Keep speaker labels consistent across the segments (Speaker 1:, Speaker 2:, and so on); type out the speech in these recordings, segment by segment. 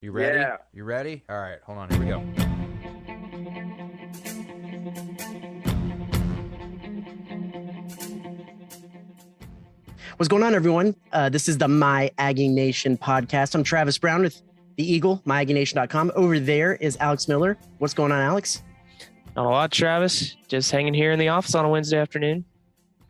Speaker 1: You ready?
Speaker 2: Yeah.
Speaker 1: You ready? All right, hold on. Here we go.
Speaker 3: What's going on, everyone? This is the My Aggie Nation podcast. I'm Travis Brown with the Eagle, myaggienation.com. Over there is Alex Miller. What's going on, Alex?
Speaker 4: Not a lot, Travis. Just hanging here in the office on a Wednesday afternoon.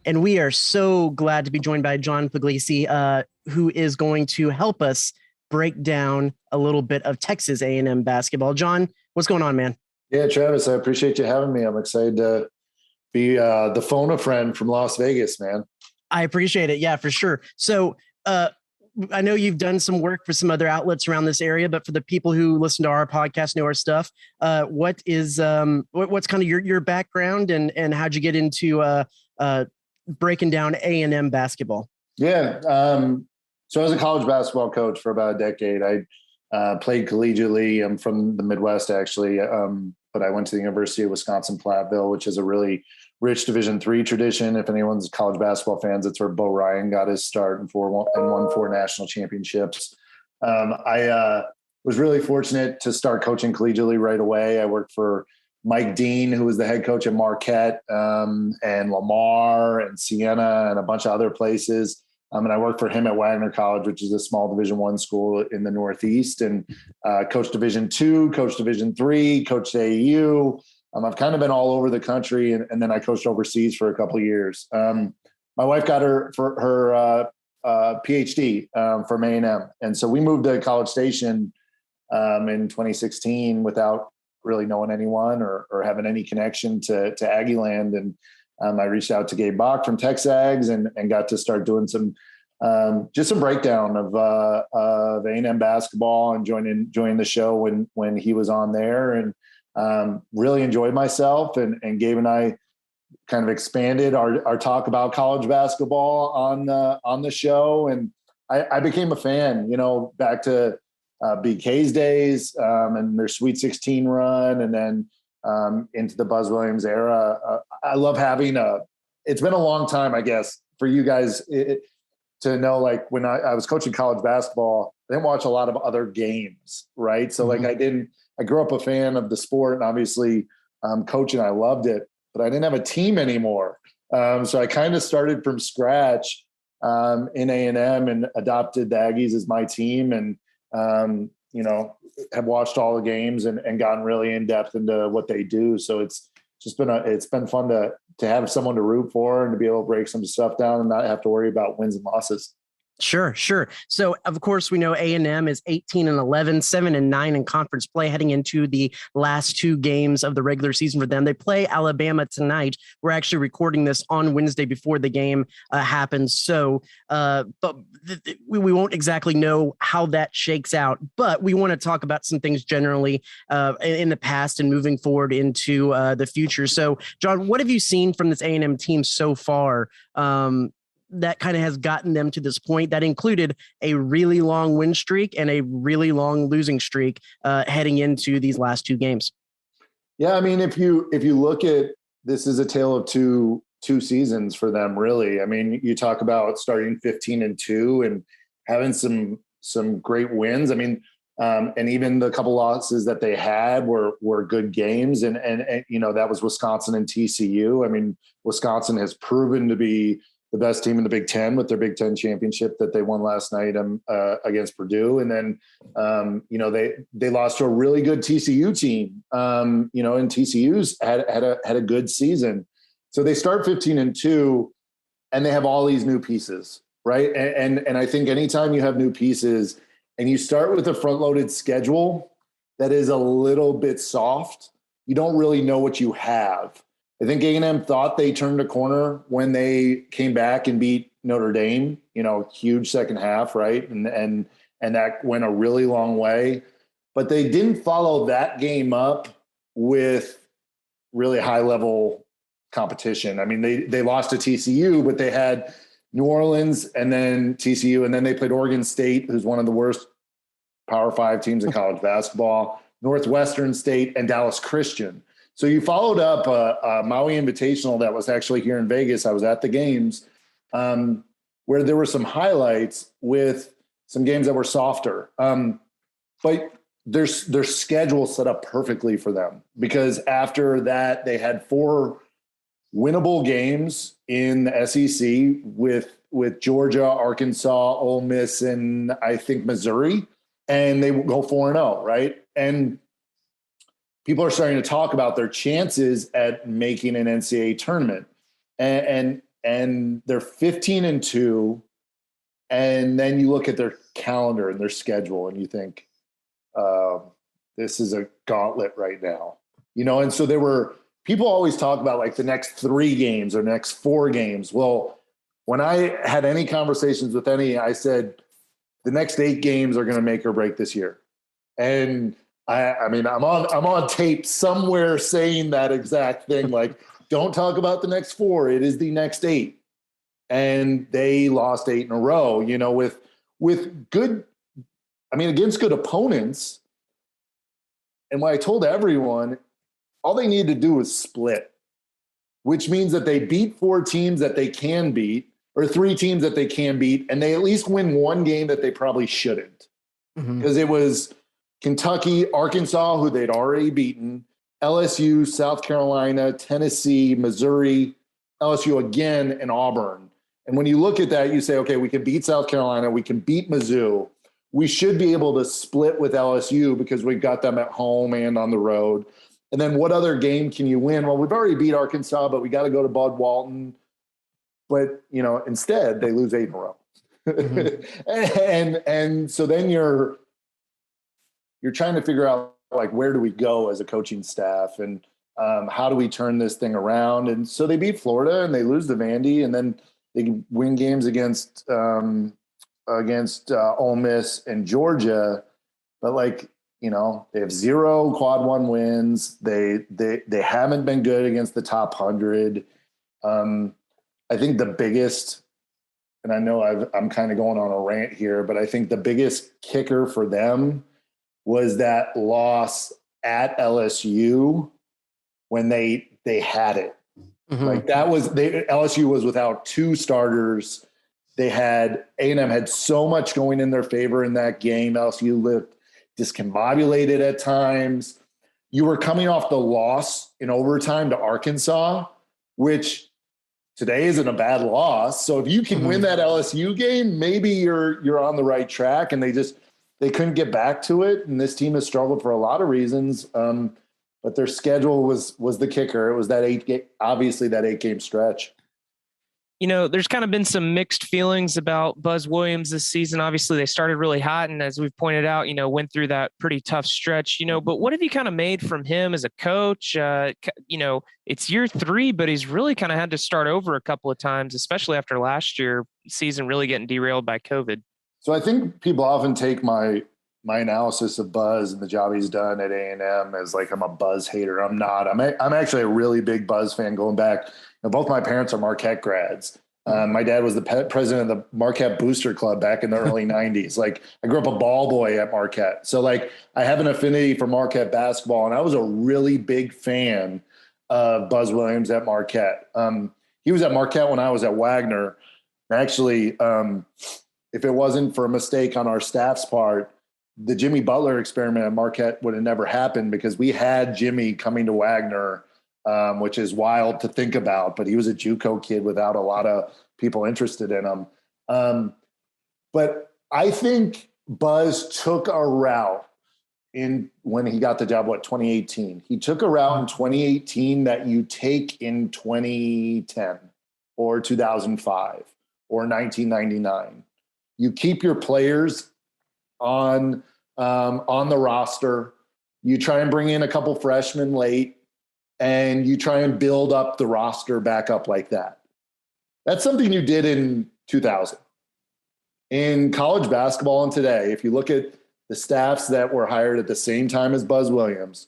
Speaker 3: And we are so glad to be joined by John Pugliese, who is going to help us break down a little bit of Texas A&M basketball. John, what's going on, man?
Speaker 5: Yeah, Travis, I appreciate you having me. I'm excited to be the phone a friend from Las Vegas, man.
Speaker 3: I appreciate it. Yeah, for sure. So I know you've done some work for some other outlets around this area, but for the people who listen to our podcast, know our stuff, what's kind of your background and how'd you get into breaking down A&M basketball?
Speaker 5: Yeah. So I was a college basketball coach for about a decade. I played collegiately. I'm from the Midwest, actually, but I went to the University of Wisconsin-Platteville, which is a really rich Division III tradition. If anyone's college basketball fans, it's where Bo Ryan got his start and won 4 national championships. I was really fortunate to start coaching collegiately right away. I worked for Mike Dean, who was the head coach at Marquette, and Lamar and Siena and a bunch of other places. And I worked for him at Wagner College, which is a small Division I school in the Northeast, and coached Division II, coached Division III, coached AAU. I've kind of been all over the country, and then I coached overseas for a couple of years. My wife got her PhD from A&M, and so we moved to College Station in 2016 without really knowing anyone or having any connection to Aggie land. And I reached out to Gabe Bach from Texas and got to start doing some breakdown of A&M basketball and joining the show when he was on there, and really enjoyed myself. And Gabe and I kind of expanded our talk about college basketball on the show. And I became a fan, back to BK's days and their Sweet 16 run, and then into the Buzz Williams era. I love having it's been a long time, I guess, for you guys to know, like when I was coaching college basketball, I didn't watch a lot of other games, right? So like I grew up a fan of the sport, and obviously coaching, I loved it, but I didn't have a team anymore. So I kind of started from scratch in A&M and adopted the Aggies as my team, and have watched all the games and gotten really in depth into what they do. So it's been fun to have someone to root for and to be able to break some stuff down and not have to worry about wins and losses.
Speaker 3: Sure. So, of course, we know A&M is 18-11, 7-9 in conference play heading into the last 2 games of the regular season for them. They play Alabama tonight. We're actually recording this on Wednesday before the game happens. So, but we won't exactly know how that shakes out. But we want to talk about some things generally in the past and moving forward into the future. So, John, what have you seen from this A&M team so far? That kind of has gotten them to this point that included a really long win streak and a really long losing streak heading into these last 2 games.
Speaker 5: Yeah. I mean, if you look at this is a tale of two seasons for them, really. I mean, you talk about starting 15-2 and having some great wins. I mean, and even the couple losses that they had were good games. And that was Wisconsin and TCU. I mean, Wisconsin has proven to be the best team in the Big Ten with their Big Ten championship that they won last night against Purdue. And then, they lost to a really good TCU team, and TCU's had a good season. So they start 15-2 and they have all these new pieces, right? And I think anytime you have new pieces and you start with a front-loaded schedule that is a little bit soft, you don't really know what you have. I think A&M thought they turned a corner when they came back and beat Notre Dame, huge second half, right? And that went a really long way. But they didn't follow that game up with really high-level competition. I mean, they lost to TCU, but they had New Orleans and then TCU, and then they played Oregon State, who's one of the worst Power 5 teams in college basketball, Northwestern State, and Dallas Christian. So you followed up a Maui Invitational that was actually here in Vegas. I was at the games where there were some highlights with some games that were softer. But their schedule set up perfectly for them, because after that they had 4 winnable games in the SEC with Georgia, Arkansas, Ole Miss, and I think Missouri, and they go 4-0, right? And people are starting to talk about their chances at making an NCAA tournament, and they're 15-2, and then you look at their calendar and their schedule, and you think, this is a gauntlet right now, and so there were people always talk about like the next 3 games or next 4 games. Well, when I had any conversations with any, I said the next 8 games are going to make or break this year. And I mean, I'm on tape somewhere saying that exact thing. Like, don't talk about the next 4. It is the next 8. And they lost 8 in a row, with good, against good opponents. And what I told everyone, all they need to do is split, which means that they beat 4 teams that they can beat, or 3 teams that they can beat, and they at least win 1 game that they probably shouldn't. Because it was Kentucky, Arkansas, who they'd already beaten, LSU, South Carolina, Tennessee, Missouri, LSU again, and Auburn. And when you look at that, you say, okay, we can beat South Carolina, we can beat Mizzou. We should be able to split with LSU because we've got them at home and on the road. And then what other game can you win? Well, we've already beat Arkansas, but we got to go to Bud Walton. But, instead they lose 8 in a row. and so then you're trying to figure out, like, where do we go as a coaching staff, and how do we turn this thing around? And so they beat Florida and they lose to Vandy, and then they win games against Ole Miss and Georgia. But they have 0 quad 1 wins. They haven't been good against the top 100. I think the biggest, and I know I'm kind of going on a rant here, but I think the biggest kicker for them was that loss at LSU when they had it. Like, that was LSU was without 2 starters. They had A&M had so much going in their favor in that game. LSU looked discombobulated at times. You were coming off the loss in overtime to Arkansas, which today isn't a bad loss. So if you can win that LSU game, maybe you're on the right track. And they couldn't get back to it. And this team has struggled for a lot of reasons. But their schedule was the kicker. It was that 8-game stretch.
Speaker 4: There's kind of been some mixed feelings about Buzz Williams this season. Obviously, they started really hot, and as we've pointed out, went through that pretty tough stretch. But what have you kind of made from him as a coach? It's year 3, but he's really kind of had to start over a couple of times, especially after last year season really getting derailed by COVID.
Speaker 5: So I think people often take my analysis of Buzz and the job he's done at A&M as like I'm a Buzz hater. I'm not. I'm actually a really big Buzz fan going back. Both my parents are Marquette grads. My dad was the president of the Marquette Booster Club back in the early 90s. Like, I grew up a ball boy at Marquette. So, like, I have an affinity for Marquette basketball, and I was a really big fan of Buzz Williams at Marquette. He was at Marquette when I was at Wagner. Actually, if it wasn't for a mistake on our staff's part, the Jimmy Butler experiment at Marquette would have never happened, because we had Jimmy coming to Wagner, which is wild to think about, but he was a JUCO kid without a lot of people interested in him. But I think Buzz took a route when he got the job, 2018. He took a route in 2018 that you take in 2010 or 2005 or 1999. You keep your players on the roster. You try and bring in a couple freshmen late, and you try and build up the roster back up like that. That's something you did in 2000. In college basketball and today, if you look at the staffs that were hired at the same time as Buzz Williams,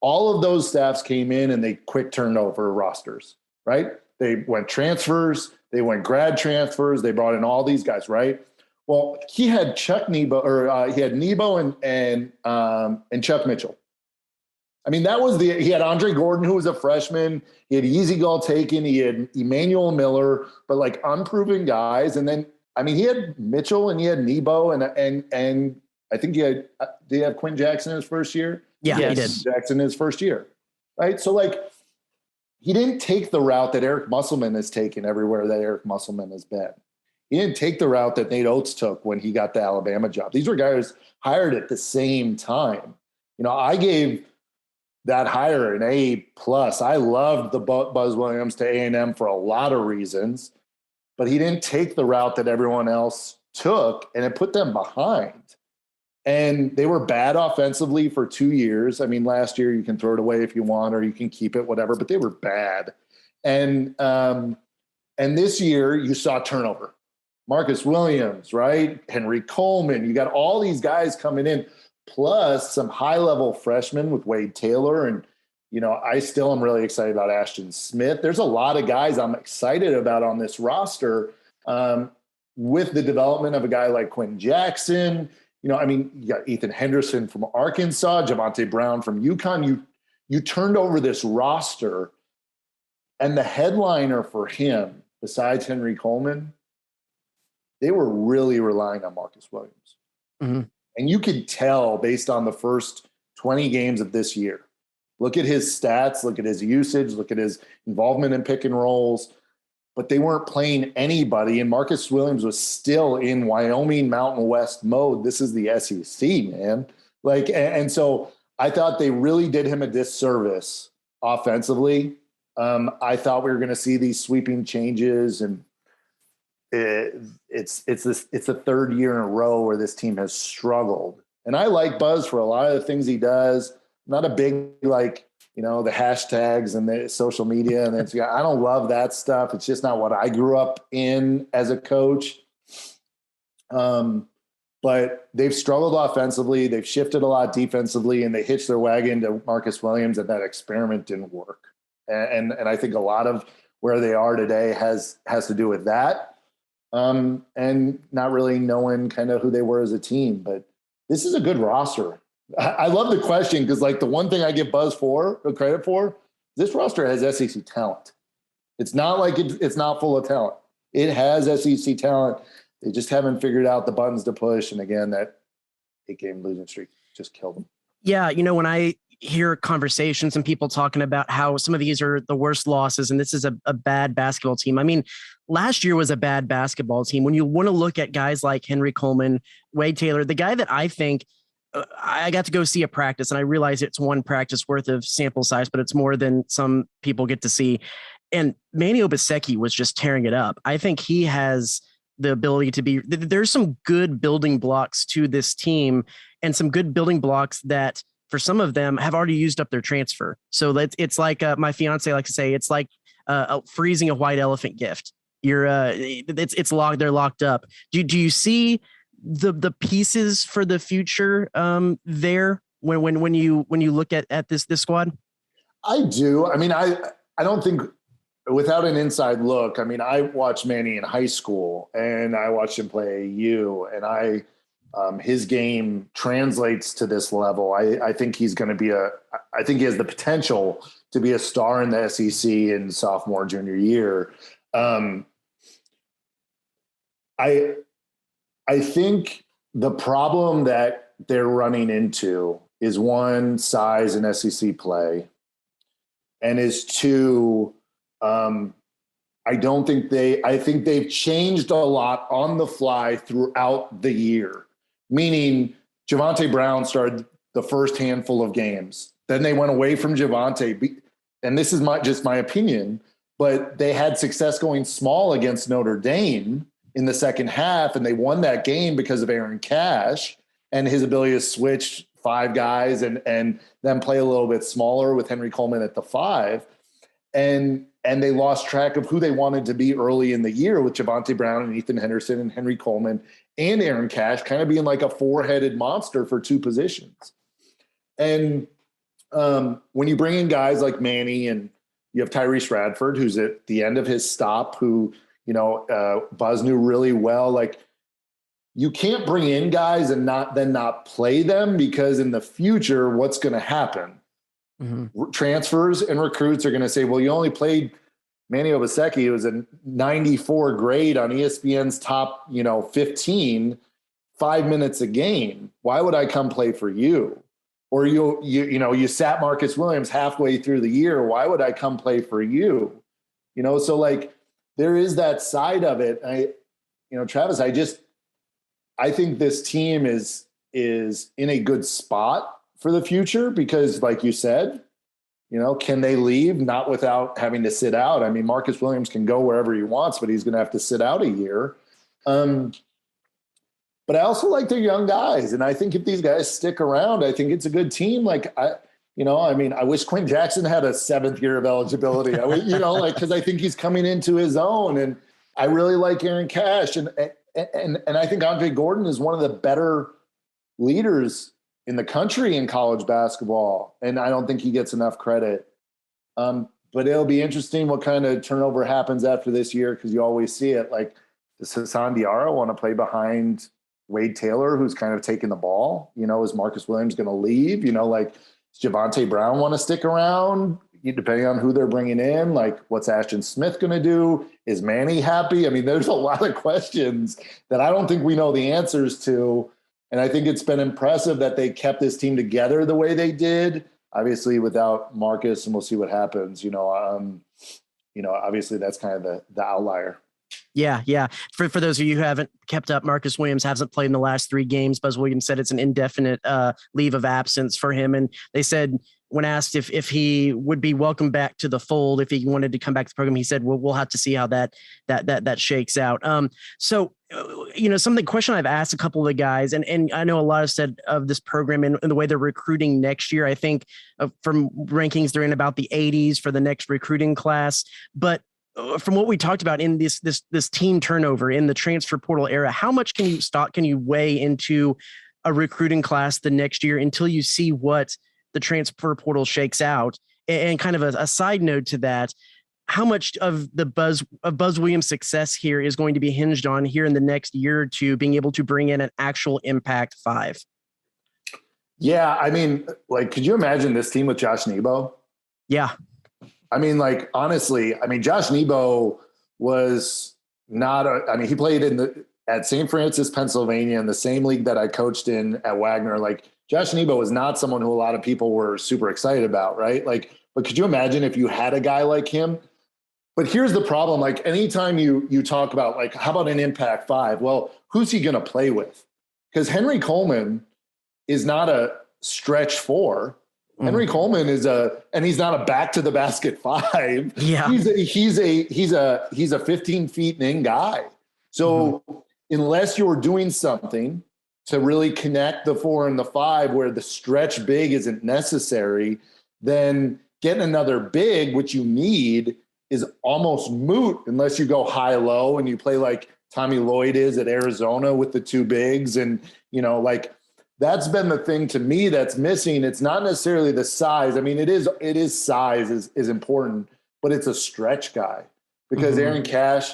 Speaker 5: all of those staffs came in and they quick turned over rosters, right? They went transfers, they went grad transfers, they brought in all these guys, right? Well, he had he had Nebo and Chuck Mitchell. I mean, he had Andre Gordon, who was a freshman. He had Easy Taken. He had Emmanuel Miller, but like unproven guys. And then, I mean, he had Mitchell and he had Nebo and I think he had, did he have Quinn Jackson in his first year?
Speaker 3: Yeah,
Speaker 4: Yes.
Speaker 3: he did.
Speaker 5: Jackson in his first year, right? So like, he didn't take the route that Eric Musselman has taken everywhere that Eric Musselman has been. He didn't take the route that Nate Oates took when he got the Alabama job. These were guys hired at the same time. You know, I gave that hire an A+. I loved the Buzz Williams to A&M for a lot of reasons, but he didn't take the route that everyone else took, and it put them behind. And they were bad offensively for 2 years. I mean, last year you can throw it away if you want, or you can keep it, whatever, but they were bad. And this year you saw turnover. Marcus Williams, right? Henry Coleman. You got all these guys coming in, plus some high-level freshmen with Wade Taylor. And, you know, I still am really excited about Ashton Smith. There's a lot of guys I'm excited about on this roster with the development of a guy like Quinn Jackson. You know, I mean, you got Ethan Henderson from Arkansas, Javonte Brown from UConn. You turned over this roster, and the headliner for him, besides Henry Coleman, they were really relying on Marcus Williams.
Speaker 3: Mm-hmm.
Speaker 5: And you could tell based on the first 20 games of this year. Look at his stats, look at his usage, look at his involvement in pick and rolls, but they weren't playing anybody. And Marcus Williams was still in Wyoming Mountain West mode. This is the SEC, man. Like, and so I thought they really did him a disservice offensively. I thought we were going to see these sweeping changes, and it's the third year in a row where this team has struggled. And I like Buzz for a lot of the things he does. Not a big, like, you know, the hashtags and the social media. And it's, I don't love that stuff. It's just not what I grew up in as a coach. But they've struggled offensively. They've shifted a lot defensively, and they hitched their wagon to Marcus Williams, and that experiment didn't work. And I think a lot of where they are today has to do with that. And not really knowing kind of who they were as a team. But this is a good roster. I love the question, because like the one thing I give Buzz credit for, this roster has SEC talent. It's not like it's not full of talent. It has SEC talent. They just haven't figured out the buttons to push. And again, that 8-game losing streak just killed them.
Speaker 3: Yeah, you know, when I hear conversations and people talking about how some of these are the worst losses and this is a bad basketball team. I mean, last year was a bad basketball team. When you want to look at guys like Henry Coleman, Wade Taylor, the guy that I think I got to go see a practice, and I realize it's one practice worth of sample size, but it's more than some people get to see. And Manny Obaseki was just tearing it up. I think he has the ability to be, there's some good building blocks to this team, and some good building blocks that for some of them have already used up their transfer. So it's like my fiance likes to say, it's like freezing a white elephant gift. It's locked. They're locked up. Do you see the pieces for the future there when you look at this squad?
Speaker 5: I do. I mean, I don't think, without an inside look, I mean, I watched Manny in high school, and I watched him play AU, and his game translates to this level. I think he's going to be I think he has the potential to be a star in the SEC in sophomore, junior year. I think the problem that they're running into is, one, size in SEC play, and is two, I think they've changed a lot on the fly throughout the year. Meaning Javonte Brown started the first handful of games. Then they went away from Javonte. And this is just my opinion, but they had success going small against Notre Dame in the second half, and they won that game because of Aaron Cash and his ability to switch 5 guys and then play a little bit smaller with Henry Coleman at the 5. And they lost track of who they wanted to be early in the year, with Javonte Brown and Ethan Henderson and Henry Coleman and Aaron Cash kind of being like a 4-headed monster for 2 positions. And when you bring in guys like Manny, and you have Tyrese Radford, who's at the end of his stop, who, you know, Buzz knew really well, like, you can't bring in guys and not play them, because in the future, what's going to happen? Mm-hmm. Transfers and recruits are going to say, well, you only played Manny Obaseki, who was a 94 grade on ESPN's top, 15 5 minutes a game. Why would I come play for you? Or you sat Marcus Williams halfway through the year. Why would I come play for you? So like there is that side of it. Travis, I think this team is in a good spot for the future because, like you said, can they leave? Not without having to sit out. I mean, Marcus Williams can go wherever he wants, but he's going to have to sit out a year. But I also like their young guys. And I think if these guys stick around, I think it's a good team. Like, I wish Quinn Jackson had a 7th year of eligibility. Because I think he's coming into his own. And I really like Aaron Cash. And I think Andre Gordon is one of the better leaders in the country in college basketball. And I don't think he gets enough credit. But it'll be interesting what kind of turnover happens after this year, because you always see it. Like, does Hassan Diarra want to play behind Wade Taylor, who's kind of taking the ball? Is Marcus Williams going to leave? Does Javonte Brown want to stick around? Depending on who they're bringing in, like what's Ashton Smith going to do? Is Manny happy? I mean, there's a lot of questions that I don't think we know the answers to. And I think it's been impressive that they kept this team together the way they did, obviously without Marcus, and we'll see what happens. Obviously that's kind of the outlier.
Speaker 3: Yeah. For those of you who haven't kept up, Marcus Williams hasn't played in the last 3 games. Buzz Williams said it's an indefinite leave of absence for him. And they said, when asked if he would be welcome back to the fold, if he wanted to come back to the program, he said, well, we'll have to see how that shakes out. Question I've asked a couple of the guys, and I know a lot have said of this program and the way they're recruiting next year. I think from rankings, they're in about the 80s for the next recruiting class. But from what we talked about in this team turnover in the transfer portal era, how much can you weigh into a recruiting class the next year until you see what the transfer portal shakes out? And kind of a side note to that, how much of Buzz Williams' success here is going to be hinged on here in the next year or two being able to bring in an actual impact 5?
Speaker 5: Yeah, I mean, like, could you imagine this team with Josh Nebo?
Speaker 3: Yeah.
Speaker 5: I mean, like, honestly, Josh Nebo was not he played at St. Francis, Pennsylvania, in the same league that I coached in at Wagner. Like, Josh Nebo was not someone who a lot of people were super excited about, right? Like, but could you imagine if you had a guy like him? But here's the problem. Like, anytime you talk about, like, how about an impact 5? Well, who's he going to play with? Because Henry Coleman is not a stretch 4. Henry Coleman and he's not a back to the basket 5.
Speaker 3: Yeah.
Speaker 5: He's a 15 feet in guy. So unless you're doing something to really connect the 4 and the 5 where the stretch big isn't necessary, then getting another big, which you need, is almost moot unless you go high-low and you play like Tommy Lloyd is at Arizona with the 2 bigs. And, that's been the thing to me that's missing. It's not necessarily the size. I mean, it is size is important, but it's a stretch guy because Aaron Cash,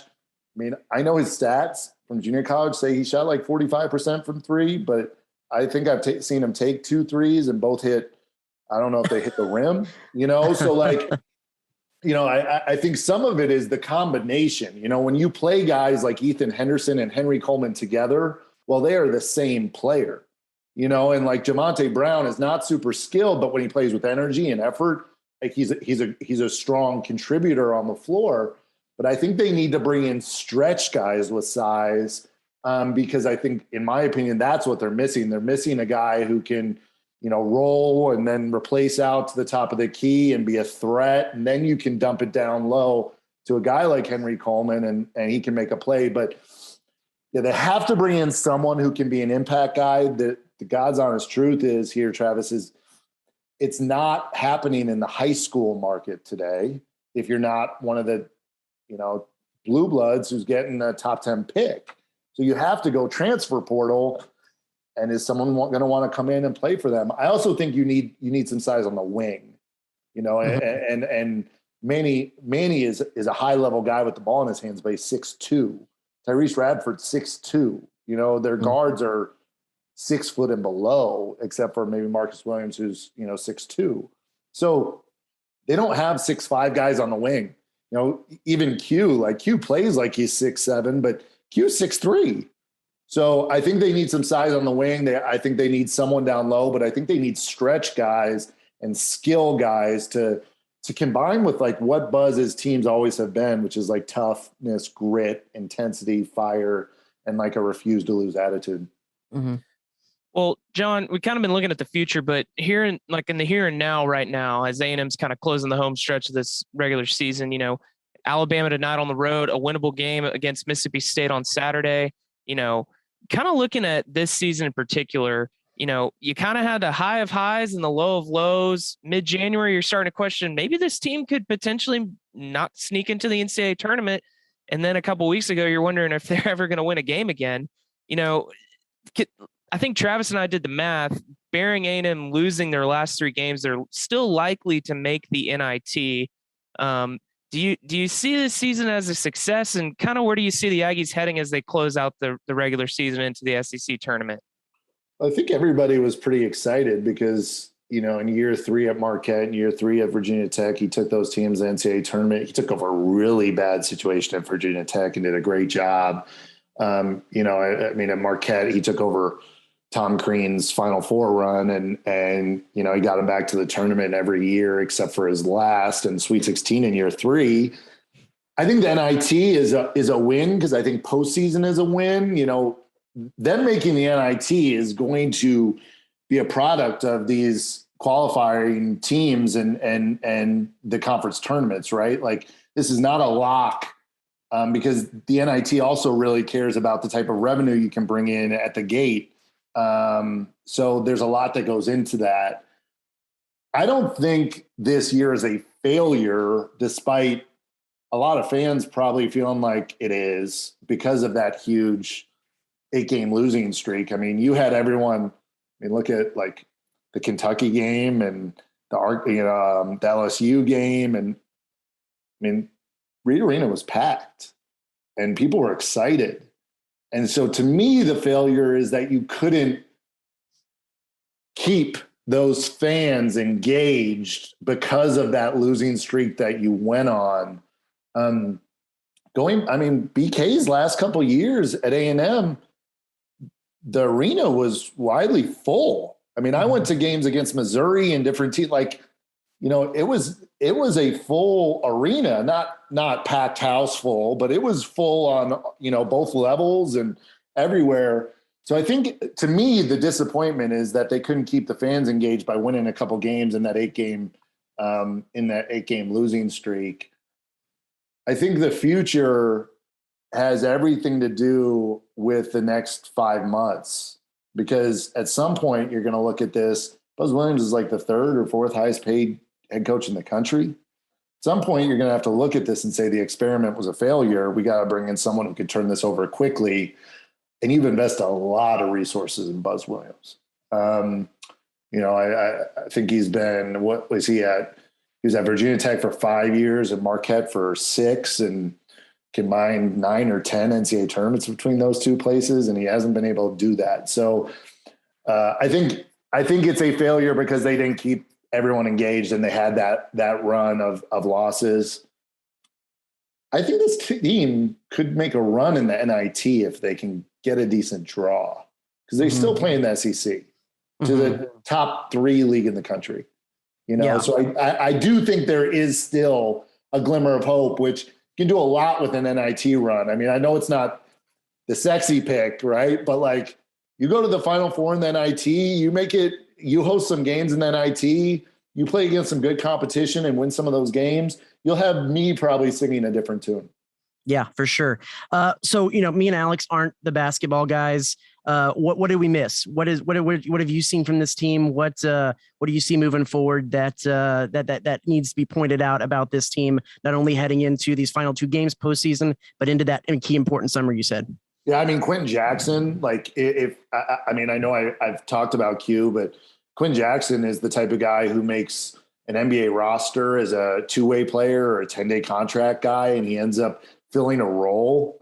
Speaker 5: I know his stats from junior college say he shot like 45% from 3, but I think I've seen him take 2 threes and both hit. I don't know if they hit the rim, so like, I think some of it is the combination, when you play guys like Ethan Henderson and Henry Coleman together, well, they are the same player. And like Javonte Brown is not super skilled, but when he plays with energy and effort, like he's a strong contributor on the floor. But I think they need to bring in stretch guys with size because I think, in my opinion, that's what they're missing. They're missing a guy who can, roll and then replace out to the top of the key and be a threat. And then you can dump it down low to a guy like Henry Coleman and he can make a play. But yeah, they have to bring in someone who can be an impact guy. The God's honest truth is here, Travis, is it's not happening in the high school market today. If you're not one of the, blue bloods who's getting a top 10 pick. So you have to go transfer portal. And is someone going to want to come in and play for them? I also think you need some size on the wing, and Manny is a high level guy with the ball in his hands, but he's 6'2". Tyrese Radford 6'2". Their guards are 6 foot and below, except for maybe Marcus Williams, who's 6'2". So they don't have 6'5" guys on the wing. Even Q plays like he's 6'7", but Q's 6'3". So I think they need some size on the wing. I think they need someone down low, but I think they need stretch guys and skill guys to combine with like what Buzz's teams always have been, which is like toughness, grit, intensity, fire, and like a refuse to lose attitude.
Speaker 3: Mm-hmm.
Speaker 4: Well, John, we've kind of been looking at the future, but here in the here and now, right now, as A&M's kind of closing the home stretch of this regular season, you know, Alabama tonight on the road, a winnable game against Mississippi State on Saturday, you know, kind of looking at this season in particular, you know, you kind of had the high of highs and the low of lows. Mid-January, you're starting to question maybe this team could potentially not sneak into the NCAA tournament. And then a couple of weeks ago, you're wondering if they're ever going to win a game again. You know, I think Travis and I did the math. Bearing A&M losing their last 3 games, they're still likely to make the NIT. Do you see this season as a success, and kind of where do you see the Aggies heading as they close out the regular season into the SEC tournament?
Speaker 5: I think everybody was pretty excited because, you know, in year 3 at Marquette and year 3 at Virginia Tech, he took those teams to the NCAA tournament. He took over a really bad situation at Virginia Tech and did a great job. You know, I mean, at Marquette, he took over Tom Crean's Final Four run, and you know, he got him back to the tournament every year except for his last and Sweet 16 in year 3. I think the NIT is a win because I think postseason is a win. You know, them making the NIT is going to be a product of these qualifying teams and the conference tournaments, right? Like, this is not a lock because the NIT also really cares about the type of revenue you can bring in at the gate. So there's a lot that goes into that. I don't think this year is a failure, despite a lot of fans probably feeling like it is because of that huge 8-game losing streak. I mean, you had everyone, look at like the Kentucky game and the LSU game. And I mean, Reed Arena was packed and people were excited. And so to me, the failure is that you couldn't keep those fans engaged because of that losing streak that you went on. BK's last couple of years at A&M, the arena was widely full. I mean, I went to games against Missouri and different teams. Like, you know, it was a full arena, not packed house full, but it was full on, you know, both levels and everywhere. So I think, to me, the disappointment is that they couldn't keep the fans engaged by winning a couple games in that 8-game losing streak. I think the future has everything to do with the next 5 months, because at some point you're going to look at this. Buzz Williams is like the 3rd or 4th highest paid head coach in the country. At some point you're going to have to look at this and say the experiment was a failure. We got to bring in someone who could turn this over quickly. And you've invested a lot of resources in Buzz Williams. You know, I think he's been, what was he at? He was at Virginia Tech for 5 years and Marquette for 6, and combined 9 or 10 NCAA tournaments between those two places. And he hasn't been able to do that. So I think it's a failure because they didn't keep everyone engaged and they had that run of losses. I think this team could make a run in the NIT if they can get a decent draw, because they still play in the SEC, to the top 3 league in the country. You know, yeah. So I do think there is still a glimmer of hope, which can do a lot with an NIT run. I mean, I know it's not the sexy pick, right? But like, you go to the Final Four in the NIT, you host some games in the NIT, you play against some good competition and win some of those games, you'll have me probably singing a different tune.
Speaker 3: Yeah, for sure. So, you know, me and Alex aren't the basketball guys. What did we miss? What have you seen from this team? What do you see moving forward that needs to be pointed out about this team, not only heading into these final 2 games postseason, but into that key important summer you said?
Speaker 5: Yeah, I mean, Quinn Jackson, like I know I've talked about Q, but Quinn Jackson is the type of guy who makes an NBA roster as a 2-way player or a 10-day contract guy, and he ends up filling a role.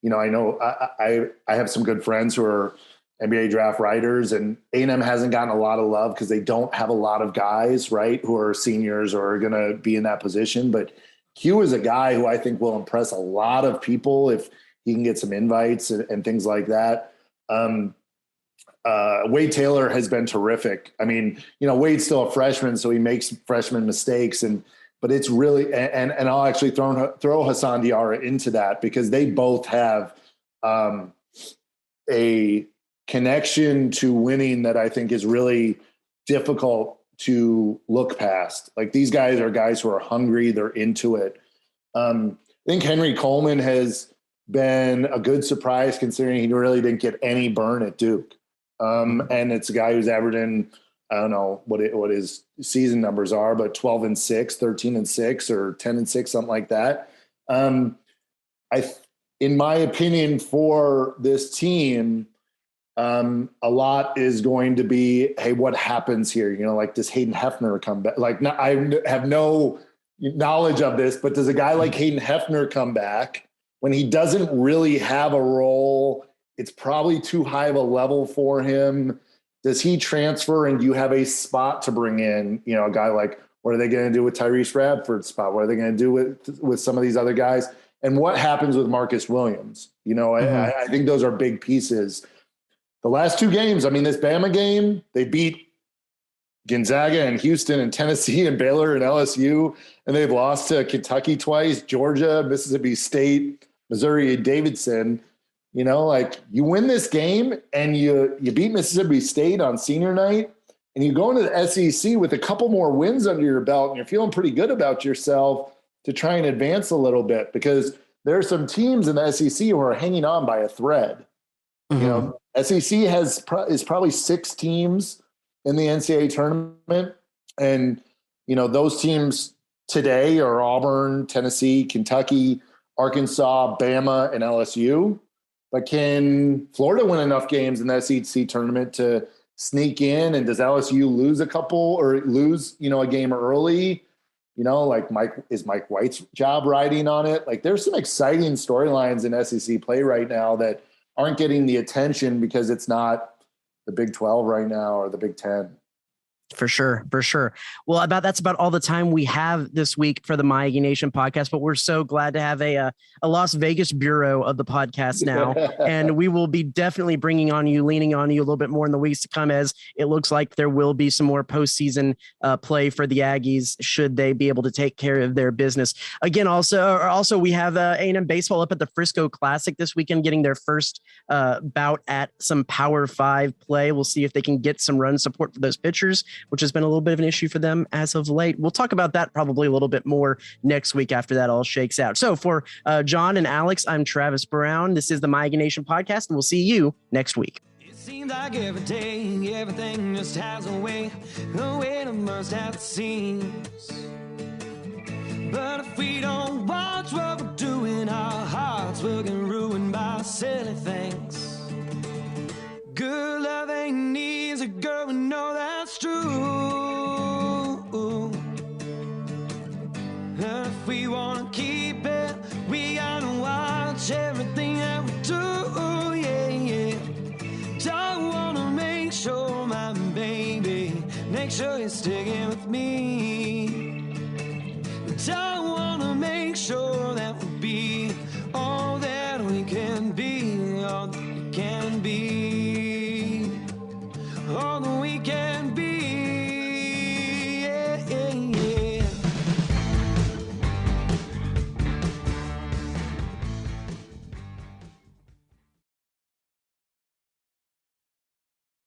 Speaker 5: You know, I know I have some good friends who are NBA draft writers, and A&M hasn't gotten a lot of love because they don't have a lot of guys, right, who are seniors or are going to be in that position. But Q is a guy who I think will impress a lot of people if he can get some invites and things like that. Wade Taylor has been terrific. I mean, Wade's still a freshman, so he makes freshman mistakes, but it's really, and I'll actually throw Hassan Diarra into that because they both have a connection to winning that I think is really difficult to look past. Like, these guys are guys who are hungry. They're into it. I think Henry Coleman has been a good surprise considering he really didn't get any burn at Duke. And it's a guy who's averaging, I don't know what his season numbers are, but 12-6, 13-6, or 10-6, something like that. In my opinion, for this team, a lot is going to be, hey, what happens here? Like, does Hayden Hefner come back? Like, I have no knowledge of this, but does a guy like Hayden Hefner come back when he doesn't really have a role? It's probably too high of a level for him. Does he transfer, and do you have a spot to bring in, a guy like, what are they going to do with Tyrese Radford's spot? What are they going to do with some of these other guys? And what happens with Marcus Williams? I think those are big pieces. The last two games, I mean, this Bama game, they beat Gonzaga and Houston and Tennessee and Baylor and LSU, and they've lost to Kentucky twice, Georgia, Mississippi State, Missouri, and Davidson. Like, you win this game and you beat Mississippi State on senior night, and you go into the SEC with a couple more wins under your belt, and you're feeling pretty good about yourself to try and advance a little bit, because there are some teams in the SEC who are hanging on by a thread.
Speaker 3: Mm-hmm.
Speaker 5: SEC is probably 6 teams in the NCAA tournament, and those teams today are Auburn, Tennessee, Kentucky, Arkansas, Bama, and LSU. But can Florida win enough games in the SEC tournament to sneak in? And does LSU lose a couple, or lose, a game early? Like, Mike White's job riding on it? Like, there's some exciting storylines in SEC play right now that aren't getting the attention because it's not the Big 12 right now or the Big 10.
Speaker 3: For sure. Well, that's about all the time we have this week for the My Aggie Nation podcast, but we're so glad to have a Las Vegas bureau of the podcast now. And we will be definitely leaning on you a little bit more in the weeks to come, as it looks like there will be some more postseason play for the Aggies, should they be able to take care of their business. Again, also we have A&M baseball up at the Frisco Classic this weekend, getting their first bout at some Power 5 play. We'll see if they can get some run support for those pitchers, which has been a little bit of an issue for them as of late. We'll talk about that probably a little bit more next week after that all shakes out. So for John and Alex, I'm Travis Brown. This is the My Aggie Nation podcast, and we'll see you next week.
Speaker 2: It seems like every day, everything just has a way to burst at the seams. But if we don't watch what we're doing, our hearts will get ruined by silly things. Good love ain't easy, girl, we know that's true. And if we wanna keep it, we gotta watch everything that we do, yeah. Don't wanna make sure, my baby, make sure you're sticking with me. Don't wanna make sure that we'll be all that we can be, all that we can be. All the